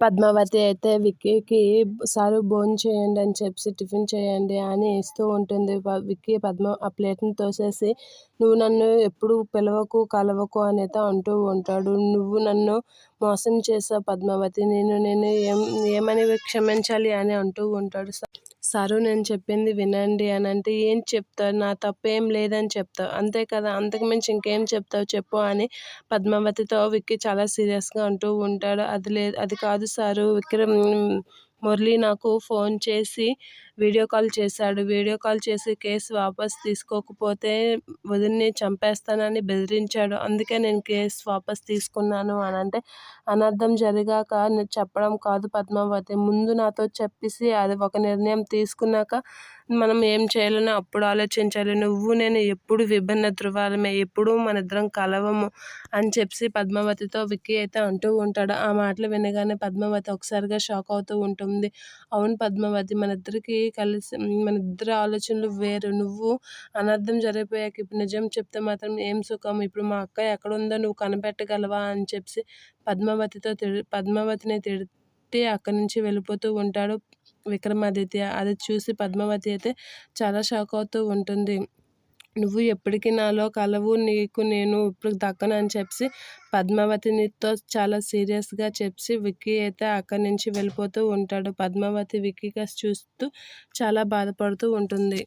పద్మావతి అయితే విక్కీకి సారు భోంచేయండి అని చెప్పి టిఫిన్ చేయండి అని ఇస్తూ ఉంటుంది. విక్కీ ఆ ప్లేట్‌ని తోసేసి నువ్వు నన్ను ఎప్పుడు పిలవకు, కలవకు అనైతే అంటూ ఉంటాడు. నువ్వు నన్ను మోసం చేసావు పద్మావతి. నేను ఏమని క్షమించాలి అని అంటూ ఉంటాడు. సారు నేను చెప్పింది వినండి అని అంటే ఏం చెప్తావు? నా తప్పేం లేదని చెప్తావు అంతే కదా, అంతకు మించి ఇంకేం చెప్తావు చెప్పు అని పద్మావతితో విక్కీ చాలా సీరియస్గా అంటూ ఉంటాడు. అది కాదు సారు, విక్రమ్ మురళి నాకు ఫోన్ చేసి వీడియో కాల్ చేశాడు. వీడియో కాల్ చేసి కేసు వాపస్ తీసుకోకపోతే వదిన్ని చంపేస్తానని బెదిరించాడు. అందుకే నేను కేసు వాపస్ తీసుకున్నాను అని అంటే, అనర్థం జరిగాక చెప్పడం కాదు పద్మావతి, ముందు నాతో చెప్పేసి అది ఒక నిర్ణయం తీసుకున్నాక మనం ఏం చేయాలని అప్పుడు ఆలోచించాలి. నువ్వు నేను ఎప్పుడు విభిన్న ధృవాలమే, ఎప్పుడూ మన ఇద్దరం కలవము అని చెప్పి పద్మావతితో విక్కీ అయితే అంటూ ఉంటాడు. ఆ మాటలు వినగానే పద్మావతి ఒకసారిగా షాక్ అవుతూ ఉంటుంది. అవును పద్మావతి, మన ఇద్దరి ఆలోచనలు వేరు. నువ్వు అనర్థం జరిగిపోయాక ఇప్పుడు నిజం చెప్తే మాత్రం ఏం సుఖం, ఇప్పుడు మా అక్క ఎక్కడుందో నువ్వు కనిపెట్టగలవా అని చెప్పి పద్మావతిని తిట్టి అక్కడి నుంచి వెళ్ళిపోతూ ఉంటాడు విక్రమాదిత్య. అది చూసి పద్మావతి అయితే చాలా షాక్ అవుతూ ఉంటుంది. నువ్వు ఎప్పటికీ నాలో కలవు, నీకు నేను ఇప్పుడు దక్కను అని చెప్పి పద్మావతినితో చాలా సీరియస్గా చెప్పి విక్కీ అయితే అక్కడి నుంచి వెళ్ళిపోతూ ఉంటాడు. పద్మావతి విక్కీ చూస్తూ చాలా బాధపడుతూ ఉంటుంది.